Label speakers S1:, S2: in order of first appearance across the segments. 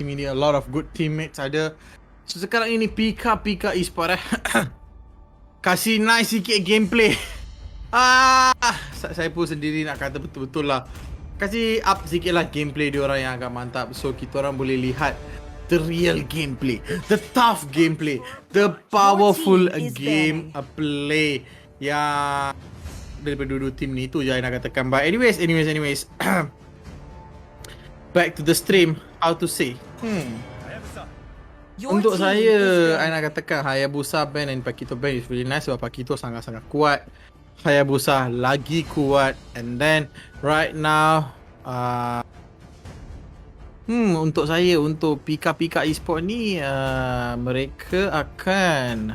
S1: team ini a lot of good teammates ada. So sekarang ini Pika Esport kasih nice sikit gameplay. Saya pun sendiri nak kata betul-betul lah. Kasih up sikit lah gameplay diorang yang agak mantap. So kita orang boleh lihat the real gameplay, the tough gameplay, the powerful gameplay yang daripada dua tim ni. Tu je saya nak katakan. But anyways back to the stream. How to say untuk saya nak katakan Hayabusa band and Pakito band is really nice. Sebab Pakito sangat-sangat kuat, Hayabusa lagi kuat. And then right now untuk saya, untuk Pika Esport ni mereka akan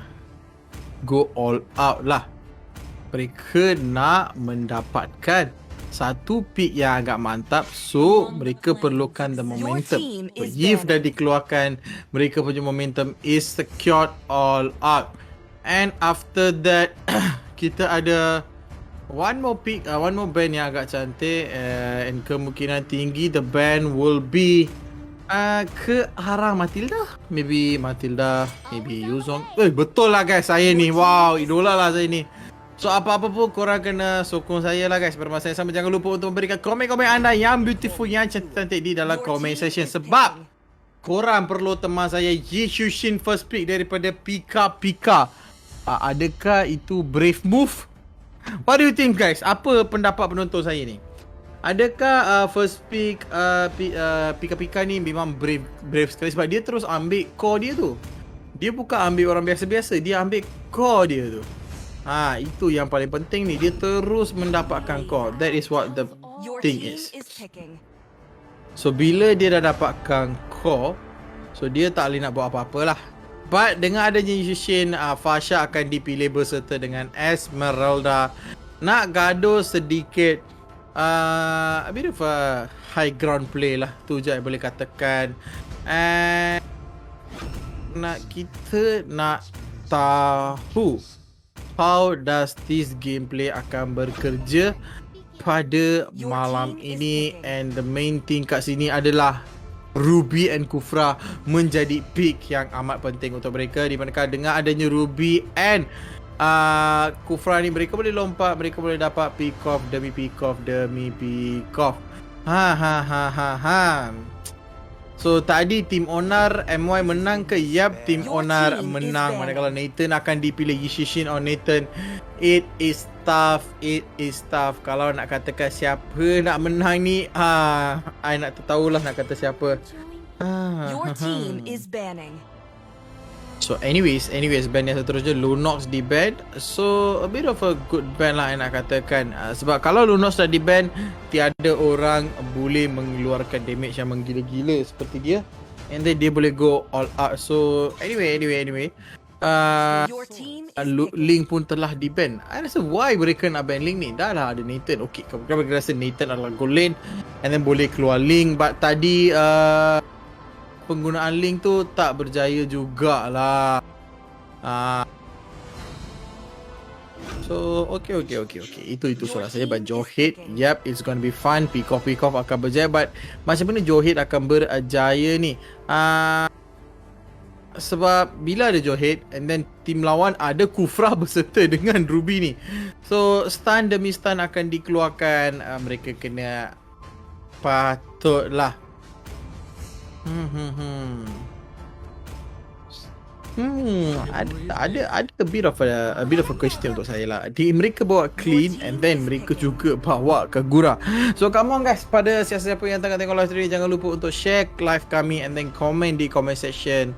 S1: go all out lah. Mereka nak mendapatkan satu pick yang agak mantap. So mereka perlukan the momentum. If dah dikeluarkan, mereka punya momentum is secured all out. And after that kita ada one more pick, one more band yang agak cantik, and kemungkinan tinggi the band will be ke arah Matilda. Maybe Matilda, maybe Yuzong. Betul lah guys, saya ni wow, idola lah saya ni. So apa-apa pun korang kena sokong saya lah guys. Bermasa yang sama jangan lupa untuk memberikan komen-komen anda yang beautiful, yang cantik-cantik di dalam comment section. Sebab korang perlu teman saya Yi Shushin first pick daripada Pika. Adakah itu brave move? What do you think guys? Apa pendapat penonton saya ni? Adakah first pick Pika ni memang brave sekali? Sebab dia terus ambil core dia tu. Dia bukan ambil orang biasa-biasa, dia ambil core dia tu. Itu yang paling penting ni. Dia terus mendapatkan core. That is what the thing is. So bila dia dah dapatkan core, so dia tak boleh nak buat apa-apa lah. But dengan adanya Yushin, Fasha akan dipilih berserta dengan Esmeralda. Nak gaduh sedikit a bit of a high ground play lah. Tu je boleh katakan. And kita nak tahu how does this gameplay akan bekerja pada malam ini. And the main thing kat sini adalah Ruby and Kufra menjadi pick yang amat penting untuk mereka. Di manakah dengan adanya Ruby and Kufra ni, mereka boleh lompat, mereka boleh dapat pick off demi pick off demi pick off. So tadi Team Onar MY menang ke? Yap, Team Onar menang. Manakala Nathan akan dipilih Yushin or Nathan. It is tough. Kalau nak katakan siapa nak menang ni, I nak tahulah nak kata siapa.
S2: Your team is banning.
S1: So anyways band yang seterusnya Lunox di ban. So a bit of a good ban lah yang nak katakan. Sebab kalau Lunox dah di ban, tiada orang boleh mengeluarkan damage yang menggila-gila seperti dia. And then dia boleh go all out. So anyway Link pun telah di ban. I rasa why mereka nak ban Link ni? Dah lah ada Nathan. Okay, kalau mereka rasa Nathan adalah goal lane, and then boleh keluar Link. But tadi penggunaan Link tu tak berjaya jugalah. So okay. Itu soalan saya. But Johid, yep, it's gonna be fun. Pick off akan berjaya. But macam mana Johid akan berjaya ni? Sebab bila ada Johid and then tim lawan ada Kufra berserta dengan Ruby ni, so stun demi stun akan dikeluarkan. Mereka kena patutlah ada a bit of a question untuk saya lah. Mereka bawa clean and then mereka juga bawa Kagura. So come on guys, pada siapa-siapa yang tengah tengok live stream, jangan lupa untuk share live kami and then comment di comment section.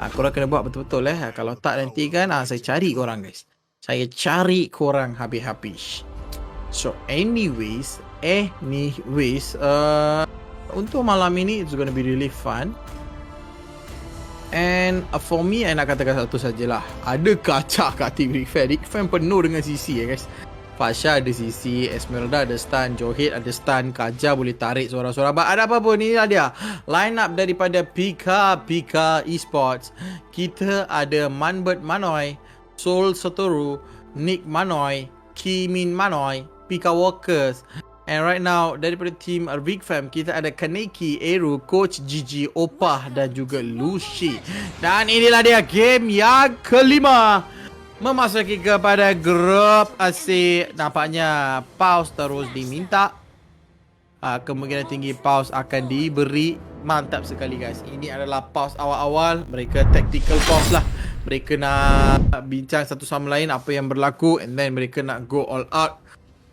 S1: Korang kena buat betul-betul kalau tak nanti kan saya cari korang guys. Saya cari korang habis-habis. So anyways untuk malam ini it's gonna be really fun. And for me, I nak katakan satu sajalah. Ada kacak kat tim Rick Fan penuh dengan CC guys. Fasha ada CC, Esmeralda ada stun, Johid ada stun, Kaja boleh tarik suara-suara. Ada apa pun, inilah dia line up daripada Pika Esports. Kita ada Manbert Manoy, Soul Satoru, Nick Manoy, Kimin Manoy, Pika Walkers, And right now daripada team Big Fam kita ada Kaneki, Eru, Coach Gigi, Opah dan juga Lucy. Dan inilah dia game yang kelima. Memasuki kepada grup C. Nampaknya pause terus diminta. Kemungkinan tinggi pause akan diberi. Mantap sekali guys. Ini adalah pause awal-awal. Mereka tactical pause lah. Mereka nak bincang satu sama lain apa yang berlaku. And then mereka nak go all out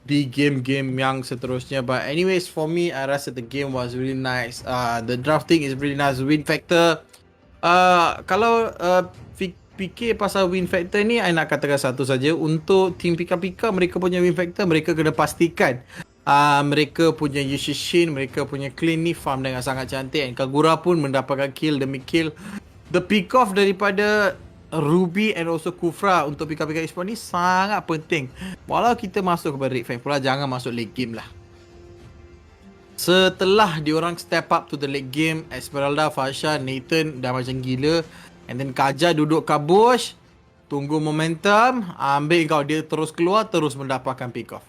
S1: di game-game yang seterusnya. But anyways, for me, I rasa the game was really nice. The drafting is really nice. Win factor, kalau fikir pasal win factor ni, I nak katakan satu saja. Untuk team Pika-Pika, mereka punya win factor, mereka kena pastikan mereka punya Yushishin, mereka punya clean ni farm dengan sangat cantik. And Kagura pun mendapatkan kill demi kill. The pick off daripada Ruby and also Kufra untuk Pika-Pika Esports ni sangat penting. Walau kita masuk kepada Red Fang pula, jangan masuk late game lah. Setelah diorang step up to the late game, Esmeralda, Fasha, Nathan dah macam gila. And then Kaja duduk kat bush, tunggu momentum, ambil kau, dia terus keluar, terus mendapatkan pick off.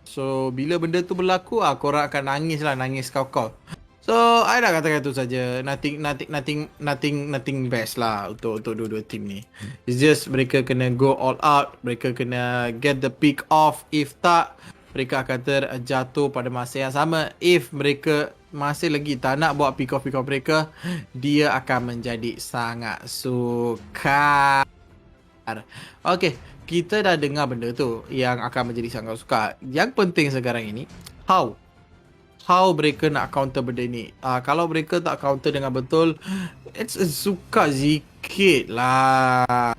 S1: So bila benda tu berlaku, korang akan nangis lah, nangis kau-kau. So, I nak katakan itu saja. Nothing best lah untuk dua-dua team ni. It's just mereka kena go all out. Mereka kena get the pick off. If tak, mereka akan terjatuh pada masa yang sama. If mereka masih lagi tak nak buat pick off mereka, dia akan menjadi sangat sukar. Okay, kita dah dengar benda tu yang akan menjadi sangat sukar. Yang penting sekarang ini, how mereka nak counter benda ni. Kalau mereka tak counter dengan betul, it's suka sikit lah.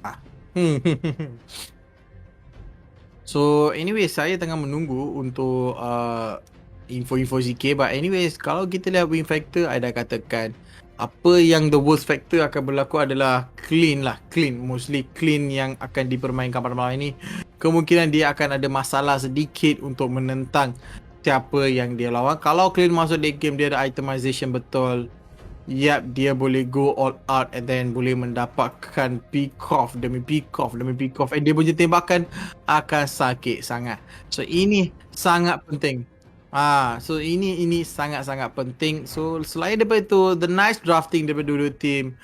S1: So anyway, saya tengah menunggu untuk info-info sikit. But anyways, kalau kita lihat win factor, I dah katakan apa yang the worst factor akan berlaku adalah clean lah. Clean, mostly clean yang akan dipermainkan pada malam ini. Kemungkinan dia akan ada masalah sedikit untuk menentang siapa yang dia lawan. Kalau clean masuk late game, dia ada itemization betul. Yap, dia boleh go all out and then boleh mendapatkan pick off demi pick off demi pick off. And dia punya tembakan akan sakit sangat. So ini sangat penting. So ini sangat-sangat penting. So selain daripada itu, the nice drafting daripada dua-dua team.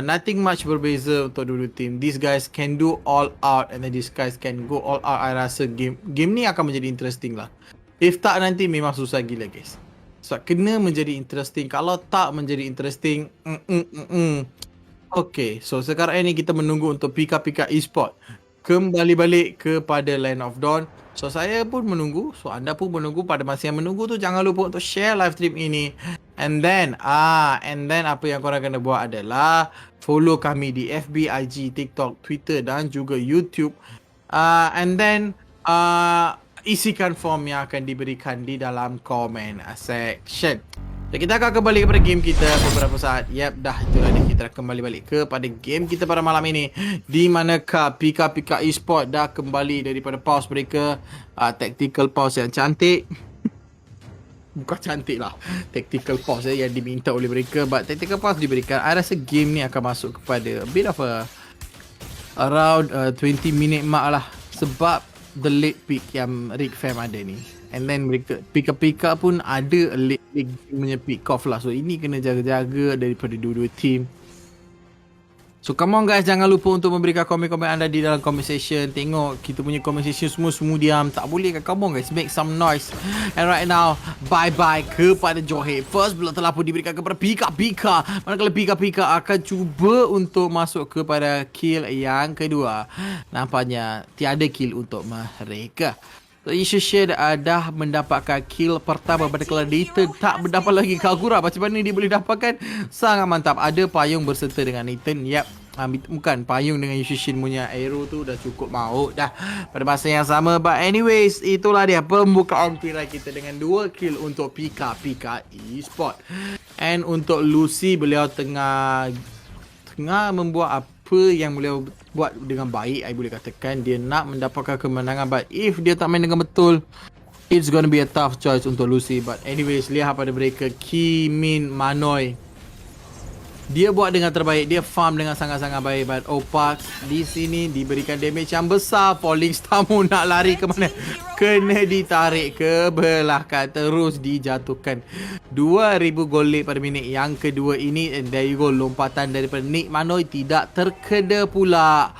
S1: Nothing much berbeza untuk dua-dua team. These guys can do all out and then these guys can go all out. I rasa game ni akan menjadi interesting lah. If tak, nanti memang susah gila guys. So kena menjadi interesting. Kalau tak menjadi interesting, Okay, so sekarang ini kita menunggu untuk Pika-Pika Esports kembali balik kepada Land of Dawn. So saya pun menunggu, so anda pun menunggu. Pada masa yang menunggu tu, jangan lupa untuk share live stream ini. And then apa yang korang kena buat adalah follow kami di FB, IG, TikTok, Twitter dan juga YouTube. And then isikan form yang akan diberikan di dalam comment section. So, kita akan kembali kepada game kita beberapa saat. Yep, dah itulah dia. Kita kembali balik kepada game kita pada malam ini. Di manakah Pika-Pika Esports dah kembali daripada pause mereka. Tactical pause yang cantik. Bukan cantik lah. Tactical pause yang diminta oleh mereka. But tactical pause diberikan. I rasa game ni akan masuk kepada a bit of a around 20 minute mark lah. Sebab the late pick yang Red Fam ada ni. And then mereka Pika-Pika pun ada late punya pick off lah. So ini kena jaga-jaga daripada dua-dua team. So come on guys, jangan lupa untuk memberikan komen-komen anda di dalam comment section. Tengok kita punya comment section semua diam. Tak boleh kan? Come on guys, make some noise. And right now, bye-bye kepada Johor. First blood telah pun diberikan kepada Pika-Pika. Manakala Pika-Pika akan cuba untuk masuk kepada kill yang kedua. Nampaknya tiada kill untuk mereka. So Yushishin dah mendapatkan kill pertama manakala Nathan tak mendapat lagi Kagura. Macam mana dia boleh dapatkan? Sangat mantap. Ada payung berserta dengan Nathan. Yap, bukan payung dengan Yushishin punya arrow tu dah cukup maut dah pada masa yang sama. But anyways, itulah dia pembukaan tirai kita dengan 2 kill untuk Pika-Pika Esports. And untuk Lucy, beliau tengah membuat apa yang beliau buat dengan baik. I boleh katakan dia nak mendapatkan kemenangan. But if dia tak main dengan betul, it's gonna be a tough choice untuk Lucy. But anyways, lihat pada mereka Ki, Min, Manoy Dia buat dengan terbaik. Dia farm dengan sangat-sangat baik. But Opak di sini diberikan damage yang besar. Falling Star Moon nak lari ke mana? Kena ditarik ke belakang. Terus dijatuhkan. 2000 gold lead pada minit yang kedua ini. And there you go. Lompatan daripada Nick Manoi tidak terkena pula.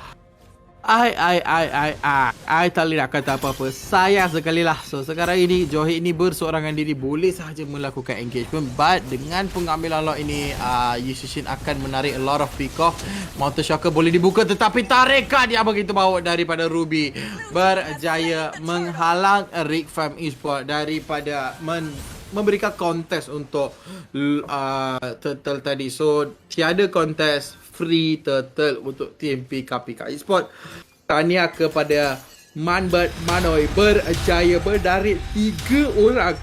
S1: I tak boleh nak kata apa-apa. Sayang sekali lah. So sekarang ini Johid ni berseorangan diri, boleh sahaja melakukan engagement, but dengan pengambilan lock ini Yushishin akan menarik a lot of pick off. Mountain Shocker boleh dibuka, tetapi tarikan dia begitu bawa daripada Ruby berjaya menghalang Rick Farm Esport daripada memberikan kontes untuk turtle tadi. So tiada kontes free turtle untuk tim PK Esport. Tahniah kepada Manbert Manoi berjaya berdarit 3 orang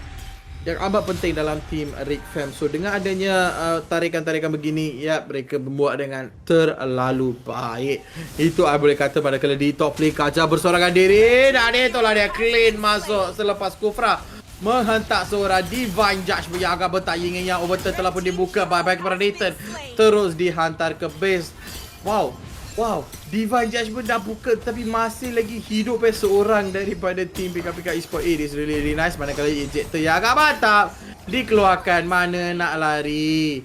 S1: yang amat penting dalam tim Rick Fam. So dengan adanya tarikan-tarikan begini, ya, mereka membuat dengan terlalu baik. Itu saya boleh kata pada kala di top lane Kaja bersorangan diri. Dan itulah dia clean masuk selepas Kufra menghentak seorang Divine Judge yang agak bertaying yang overturn telah pun dibuka baik kepada Nathan. Terus dihantar ke base. Wow, Divine Judge pun dah buka tapi masih lagi hidup seorang daripada tim PK Esport. It is really nice. Manakala ejector yang agak mantap dikeluarkan. Mana nak lari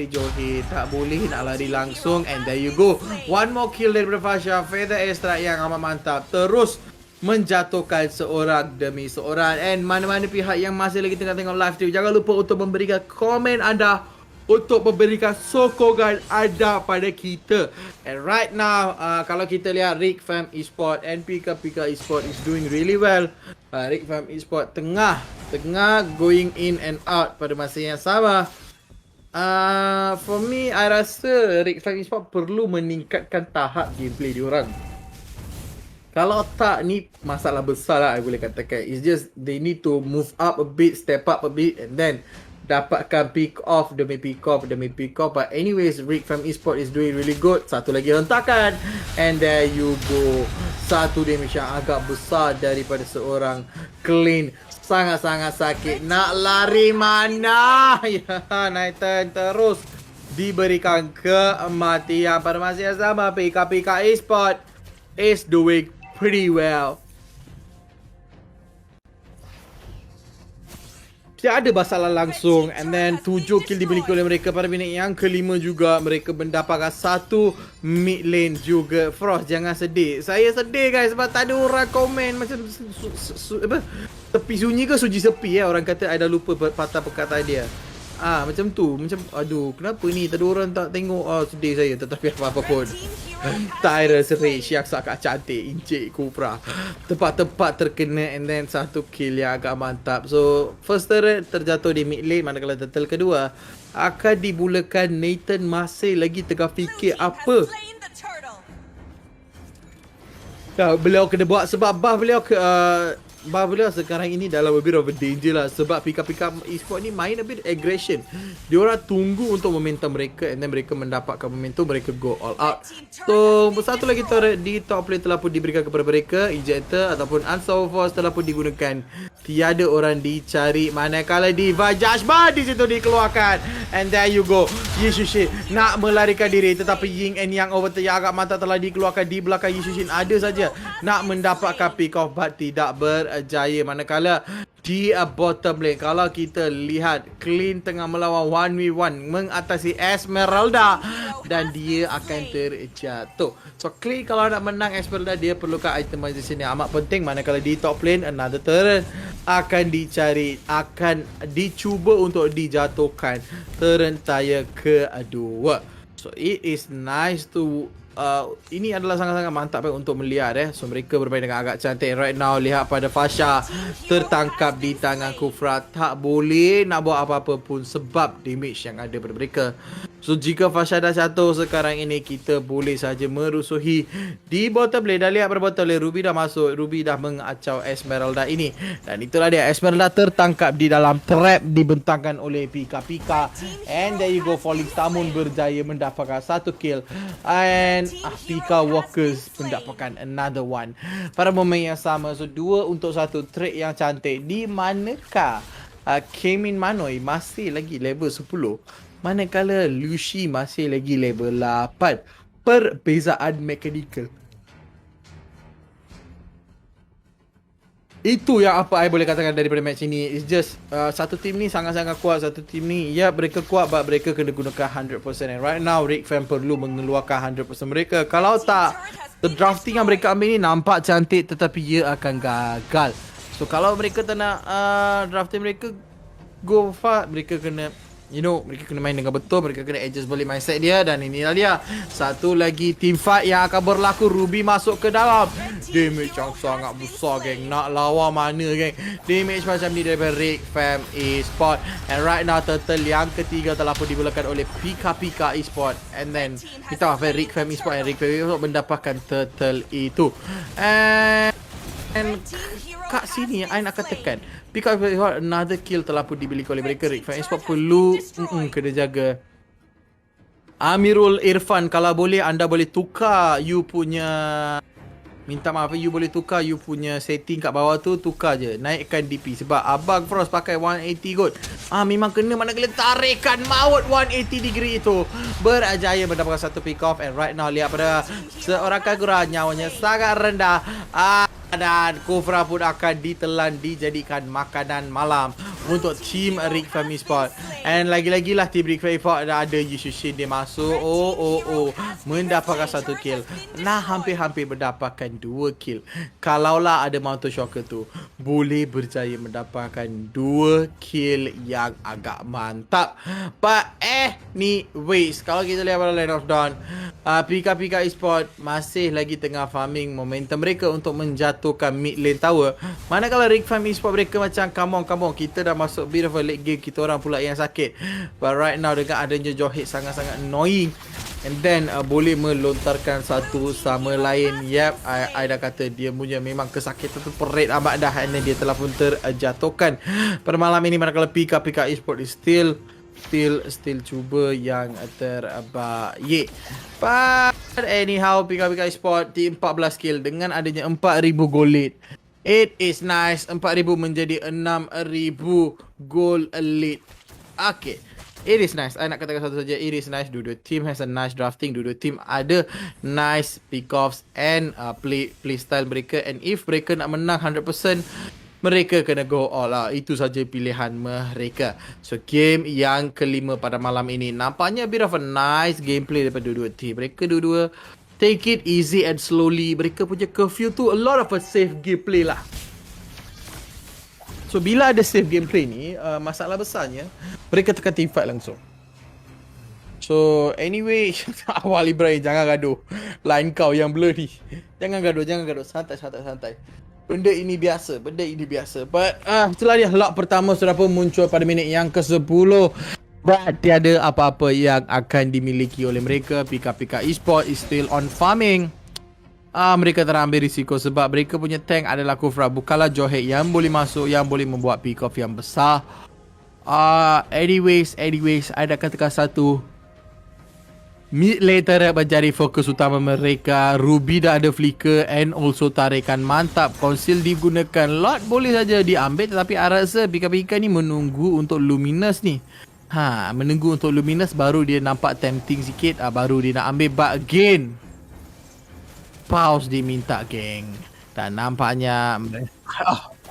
S1: Johid, tak boleh nak lari langsung. And there you go, one more kill daripada Fasha. Feather Extract yang amat mantap terus menjatuhkan seorang demi seorang. And mana-mana pihak yang masih lagi tengah tengok live tu, jangan lupa untuk memberikan komen anda, untuk memberikan sokongan anda pada kita. And right now kalau kita lihat Rick Fam Esport and PK Esport is doing really well. Rick Fam Esport tengah going in and out pada masa yang sama. For me, I rasa Rick Fam Esport perlu meningkatkan tahap gameplay diorang. Kalau tak, ni masalah besar lah, I boleh katakan. It's just they need to move up a bit, step up a bit, and then dapatkan pick off demi pick off. But anyways, Rick Fam Esport is doing really good. Satu lagi hentakan, and there you go. Satu damage yang agak besar daripada seorang Clean. Sangat-sangat sakit. Nak lari mana? Ya, Nathan terus diberikan kematian. Pada masa yang sama, PK Esport is doing pretty well. Tiada masalah langsung. And then 7 kill dimiliki oleh mereka pada minit yang kelima juga. Mereka mendapatkan satu mid lane juga. Frost, jangan sedih. Saya sedih guys sebab tak ada orang komen macam apa? Sepi sunyi ke suji sepi orang kata. I dah lupa patah perkataan dia. Macam tu. Macam aduh, kenapa ni tak ada orang tak tengok. Sedih saya. Tetapi apa-apa pun Tyrus Rage yang sangat cantik, Encik Kufra tepat-tepat terkena. And then satu kill yang agak mantap. So first turret terjatuh di mid lane. Manakala turtle kedua akan dibulakan. Nathan masih lagi tengah fikir apa beliau kena buat. Sebab buff beliau sekarang ini dalam a bit of a danger lah. Sebab PK Esport ni main a bit aggression. Diorang tunggu untuk momentum mereka, and then mereka mendapatkan momentum, mereka go all out. So satu lagi turret di top lane telah pun diberikan kepada mereka. Ejector ataupun Unstoppable Force telah pun digunakan. Tiada orang dicari. Manakala Diva Judgment di situ dikeluarkan. And there you go, Yushishin nak melarikan diri, tetapi Ying and Yang overturn yang agak mantap telah dikeluarkan. Di belakang Yushishin ada saja nak mendapatkan pick off, but tidak berjaya. Manakala di bottom lane, kalau kita lihat Clean tengah melawan 1v1 mengatasi Esmeralda, dan dia akan terjatuh. So Clean kalau nak menang Esmeralda, dia perlukan itemization yang amat penting. Manakala di top lane, another turret akan dicari, akan dicuba untuk dijatuhkan turret tier kedua. So it is nice to ini adalah sangat-sangat mantap untuk melihat So mereka bermain dengan agak cantik. Right now lihat pada Fasha tertangkap di tangan Kufra. Tak boleh nak buat apa-apa pun sebab damage yang ada pada mereka. So jika Fasha dah jatuh sekarang ini, kita boleh saja merusuhi di bottom lane. Dah lihat pada bottom lane, Ruby dah masuk. Ruby dah mengacau Esmeralda ini. Dan itulah dia, Esmeralda tertangkap di dalam trap dibentangkan oleh Pika. And there you go, Falling Star Moon berjaya mendapatkan satu kill. And Pika Walkers mendapatkan another one pada momen yang sama. So 2 untuk 1, trade yang cantik. Di manakah Kemin Manoi masih lagi level 10, manakala Lucy masih lagi level 8. Perbezaan mechanical. Itu yang apa I boleh katakan daripada match ini. It's just satu tim ni sangat-sangat kuat. Satu tim ni ya mereka kuat, but mereka kena gunakan 100%. And right now Rick Fan perlu mengeluarkan 100% mereka. Kalau tak, the drafting yang mereka ambil ni nampak cantik tetapi ia akan gagal. So kalau mereka tak nak drafting mereka go far, mereka kena mereka kena main dengan betul. Mereka kena adjust balik mindset dia. Dan inilah dia satu lagi team fight yang akan berlaku. Ruby masuk ke dalam. Damage yang sangat besar, geng. Nak lawan mana, geng? Damage macam ni daripada Rick Fam Esport. And right now turtle yang ketiga telah pun dibulakan oleh Pika Esport. And then kita Rick Fam Esport and Rick Fam Esport mendapatkan turtle itu. And kat sini I nak katakan Pika another kill telah pun dimiliki oleh mereka. Rick Fan Esport perlu kena jaga. Amirul Irfan, kalau boleh anda boleh tukar you punya, minta maaf, you boleh tukar you punya setting kat bawah tu, tukar je, naikkan DP. Sebab Abang Frost pakai 180 kot. Memang kena manakala tarikan maut 180 degree itu berjaya mendapatkan satu pick off. And right now lihat pada seorang Kagura, nyawanya sangat rendah. Dan Kufra pun akan ditelan, dijadikan makanan malam untuk tim Rick Fam Esport. And lagi-lagi lah tim Rick Fam Esport ada Yushin dia masuk. Mendapatkan satu kill. Nah, hampir-hampir mendapatkan 2 kill. Kalaulah ada Mountain Shocker tu, boleh berjaya mendapatkan 2 kill yang agak mantap. But anyways, kalau kita lihat pada Land of Dawn, Pika Esport masih lagi tengah farming momentum mereka untuk menjatuhkan mid lane tower. Manakala Rick Fam Esport mereka macam come on, kita dah masuk bit of a late game, kita orang pula yang sakit. But right now dengan adanya Johit sangat-sangat annoying. And then boleh melontarkan satu sama lain. Yep, I dah kata dia punya memang kesakitan tu perit amat dah. And then dia telah pun terjatuhkan pada malam ini. Manakala Pika Esport is still cuba yang terbaik. But anyhow, Pika Esport di 14 kill dengan adanya 4,000 gold lead. It is nice. 4,000 menjadi 6,000 gold lead. Okay, it is nice. I nak katakan satu saja, it is nice. Dua-dua team has a nice drafting. Dua-dua team ada nice pick-offs and play style mereka. And if mereka nak menang 100%, mereka kena go all out. Itu saja pilihan mereka. So game yang kelima pada malam ini nampaknya a bit of a nice gameplay daripada dua-dua team. Mereka dua-dua take it easy and slowly. Mereka punya curfew tu a lot of a safe gameplay lah. So bila ada safe gameplay ni, masalah besarnya mereka tekan team fight langsung. So anyway, awal Ibrahim, jangan gaduh. Line kau yang blur ni. Jangan gaduh. Santai. Benda ini biasa. But itulah dia, lock pertama sudah pun muncul pada minit yang ke-10. But tiada apa-apa yang akan dimiliki oleh mereka. Pika Esport is still on farming. Mereka telah ambil risiko sebab mereka punya tank adalah Kufra. Bukanlah Johit yang boleh masuk, yang boleh membuat pick off yang besar. Anyways, I dah katakan satu. Mid lane turret menjadi fokus utama mereka. Ruby dah ada flicker and also tarikan mantap. Conceal digunakan. Lot boleh saja diambil, tetapi I rasa Pika ni menunggu untuk Luminous ni. Menunggu untuk Luminous baru dia nampak tempting sikit. Baru dia nak ambil. But again, pause diminta, geng. Dan nampaknya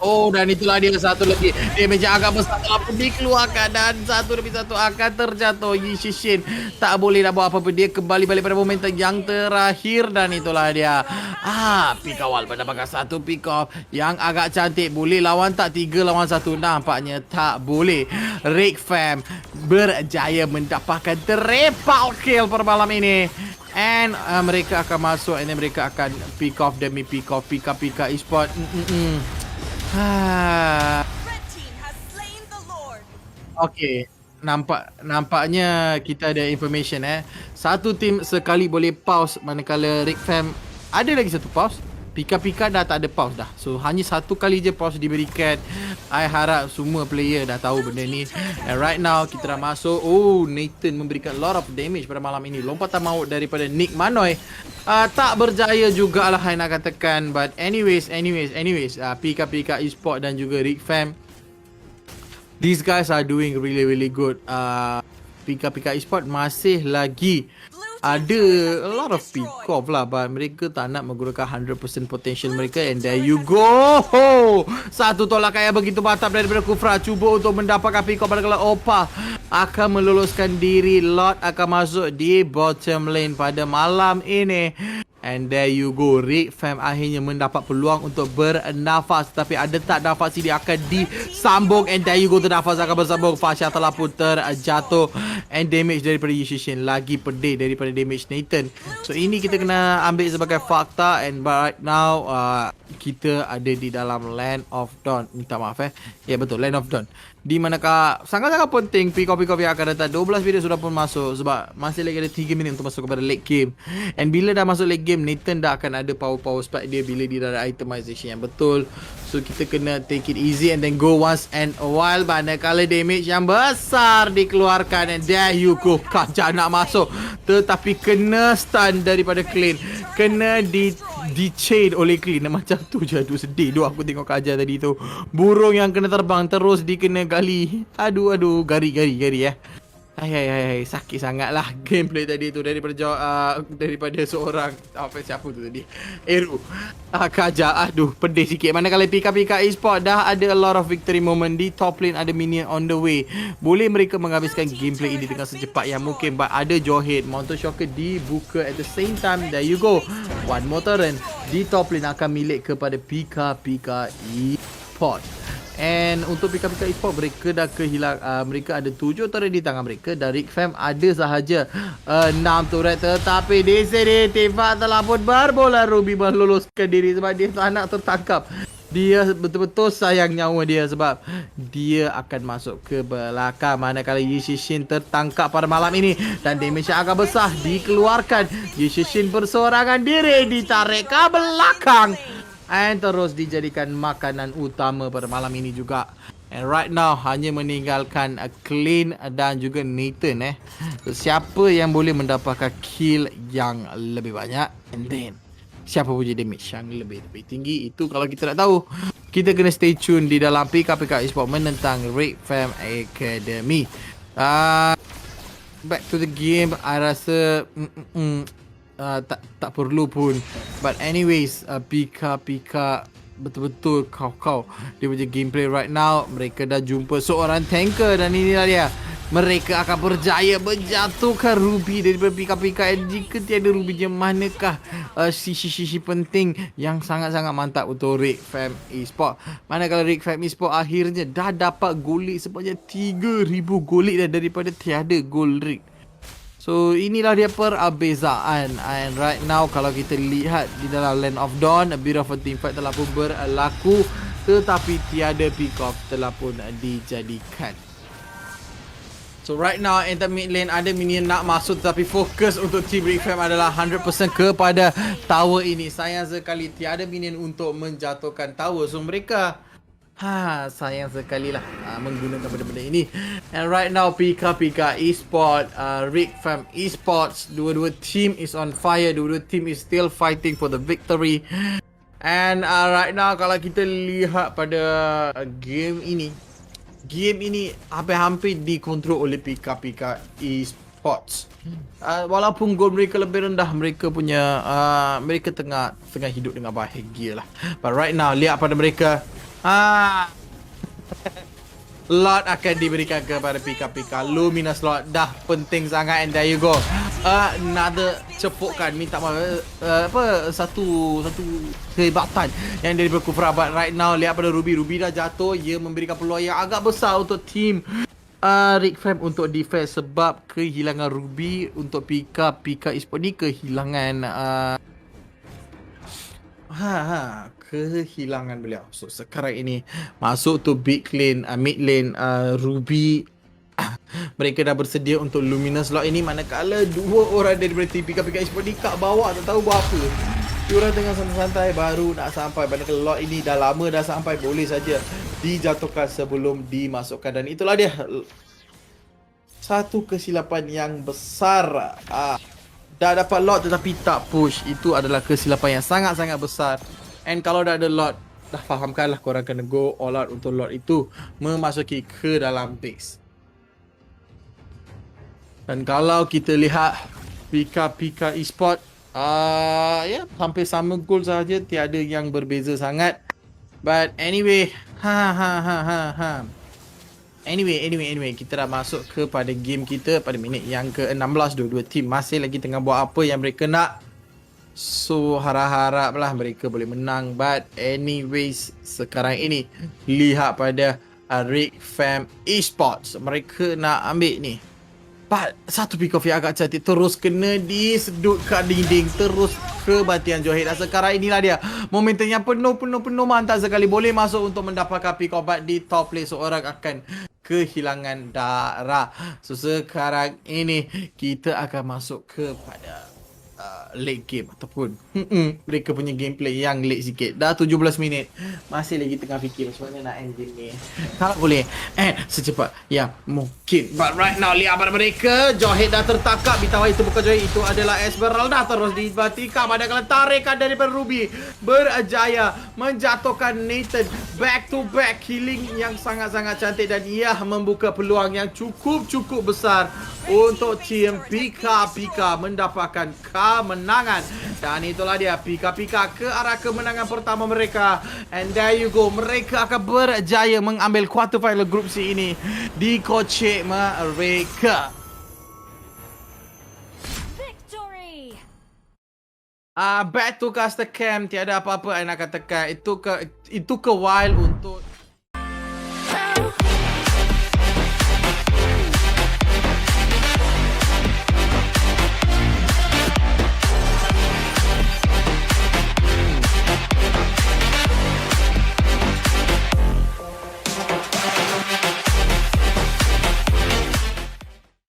S1: dan itulah dia satu lagi damage yang agak besar telah pun dikeluarkan. Dan satu demi satu akan terjatuh. Yushin tak boleh nak buat apa-apa. Dia kembali balik pada momentum yang terakhir. Dan itulah dia pick awal mendapatkan satu pick off yang agak cantik. Boleh lawan tak 3 lawan 1? Nampaknya tak boleh. Rick Fam berjaya mendapatkan triple kill pada malam ini. And mereka akan masuk. And then mereka akan pick off demi pick off Pika Esport. Okay, nampaknya kita ada information satu tim sekali boleh pause, manakala Rick Fam ada lagi satu pause. Pika dah tak ada pause dah. So hanya satu kali je pause diberikan. I harap semua player dah tahu benda ni. And right now kita dah masuk. Nathan memberikan a lot of damage pada malam ini. Lompatan maut daripada Nick Manoy tak berjaya jugalah I nak katakan. But anyways, Pika Esport dan juga Rick Fam, these guys are doing really good. Pika Esport masih lagi ada a lot of pick off lah, but mereka tak nak menggunakan 100% potential mereka. And there you go. Satu tolakan yang begitu mantap daripada Kufra, cuba untuk mendapatkan pick off pada kala Opal akan meloloskan diri. Lot akan masuk di bottom lane pada malam ini. And there you go, Rick Fam akhirnya mendapat peluang untuk bernafas. Tapi ada tak nafas ini akan disambung. And there you go, nafas akan bersambung. Fasha telah pun terjatuh. And damage daripada Yushishin lagi pedih daripada damage Nathan. So ini kita kena ambil sebagai fakta. And right now kita ada di dalam Land of Dawn. Minta maaf ya betul, Land of Dawn. Di manakah sangat-sangat penting pick off yang akan datang. 12 minit sudah pun masuk sebab masih lagi ada 3 minit untuk masuk kepada late game. And bila dah masuk late game, Nathan dah akan ada power spike dia bila dia dah ada itemization yang betul. So kita kena take it easy and then go once and a while. Manakala damage yang besar dikeluarkan. And there you go, Kaja nak masuk tetapi kena stun daripada Clean. Kena di-chain oleh Clean. Macam tu je. Aduh sedih tu aku tengok Kaja tadi tu. Burung yang kena terbang terus dikena gali. Aduh gari Hai, sakit sangat lah gameplay tadi tu daripada daripada seorang siapa tu tadi, Eru Kaja. Aduh pedih sikit. Manakala Pika Esport dah ada a lot of victory moment. Di top lane ada minion on the way. Boleh mereka menghabiskan gameplay ini dengan secepat yang mungkin, but ada Jawhead, Mountain Shocker dibuka at the same time. There you go, one more turn di top lane akan milik kepada Pika Esport. And untuk Pika Esport, mereka dah mereka ada 7 turret di tangan mereka. Dan Rick Fam ada sahaja 6 turret. Tetapi di sini Tifa telah pun berbola. Ruby meloloskan diri sebab dia tak nak tertangkap. Dia betul-betul sayang nyawa dia sebab dia akan masuk ke belakang. Manakala Yushishin tertangkap pada malam ini dan damage yang agak besar dikeluarkan. Yushishin bersorangan diri ditarik ke belakang. And terus dijadikan makanan utama pada malam ini juga. And right now hanya meninggalkan Clean dan juga Nathan So, siapa yang boleh mendapatkan kill yang lebih banyak, and then siapa punya damage yang lebih tinggi, itu kalau kita nak tahu, kita kena stay tune di dalam Pika Esport menentang Rick Fam Academy. Back to the game, I rasa tak perlu pun. But anyways, Pika betul-betul kau dia punya gameplay right now. Mereka dah jumpa seorang tanker dan inilah dia. Mereka akan berjaya menjatuhkan Ruby daripada Pika. And jika tiada Ruby, manakah sisi-sisi penting yang sangat-sangat mantap untuk Rick Fam Esport. Manakala Rick Fam Esport akhirnya dah dapat golik sebanyak 3,000 golik dah daripada tiada gold rig. So inilah dia perbezaan. And right now kalau kita lihat di dalam Land of Dawn, a bit of a team fight telah pun berlaku, tetapi tiada pick off telah pun dijadikan. So right now enter mid lane ada minion nak masuk, tetapi fokus untuk Team Rick Fam adalah 100% kepada tower ini. Sayang sekali tiada minion untuk menjatuhkan tower. So mereka sayang sekali lah menggunakan benda-benda ini. And right now Pika Esport, Rick Fam Esports, dua-dua team is on fire. Dua-dua team is still fighting for the victory. And right now kalau kita lihat pada game ini hampir dikontrol oleh Pika Esports. Walaupun gol mereka lebih rendah, mereka punya mereka tengah hidup dengan bahagia lah. But right now lihat pada mereka, lot akan diberikan kepada Pika. Luminous lot dah penting sangat. And there you go, another cepukan, minta maaf, satu kehebatan yang dari Kufra. But right now lihat pada Ruby dah jatuh. Ia memberikan peluang yang agak besar untuk team Rick Fam untuk defense sebab kehilangan Ruby untuk Pika Esport ni kehilangan kehilangan beliau. So sekarang ini masuk tu big lane, mid lane, Ruby mereka dah bersedia untuk Luminous Lot ini. Manakala dua orang daripada tim Pika Esport ni kat bawah tak tahu buat apa. Diorang tengah santai-santai baru nak sampai. Manakala lot ini dah lama dah sampai, boleh saja dijatuhkan sebelum dimasukkan. Dan itulah dia satu kesilapan yang besar. Dah dapat lot tetapi tak push. Itu adalah kesilapan yang sangat-sangat besar. And kalau dah ada lot, dah fahamkanlah korang kena go all out untuk lot itu memasuki ke dalam base. Dan kalau kita lihat Pika Esport, ya hampir sama gol saja, tiada yang berbeza sangat. But anyway, Anyway, kita dah masuk kepada game kita pada minit yang ke-16. Dua-dua tim masih lagi tengah buat apa yang mereka nak. So harap-haraplah mereka boleh menang. But anyways, sekarang ini lihat pada Rick Fam Esports, mereka nak ambil ni. But satu pick off yang agak cantik terus kena disedut kat dinding, terus ke batian Johid. Dan sekarang inilah dia momentum yang penuh mantap sekali, boleh masuk untuk mendapatkan pick off. But di top lane seorang akan kehilangan darah. So sekarang ini kita akan masuk kepada late game ataupun mereka punya gameplay yang late sikit. Dah 17 minit, masih lagi tengah fikir macam mana nak end game ni. Kalau boleh end secepat yang mungkin. But right now lihat pada mereka, Johid dah tertangkap. Bintang itu bukan Johid, itu adalah Esmeralda. Terus dibatikan padahal tarikan daripada Ruby berjaya menjatuhkan Nathan. Back to back killing yang sangat-sangat cantik, dan ia membuka peluang yang cukup besar untuk tim Pika mendapatkan kemenangan. Dan itulah dia Pika ke arah kemenangan pertama mereka. And there you go, mereka akan berjaya mengambil quarter final group C ini di kocek mereka.
S2: Victory!
S1: Back to caster camp, tiada apa-apa saya nak katakan. Itu ke while untuk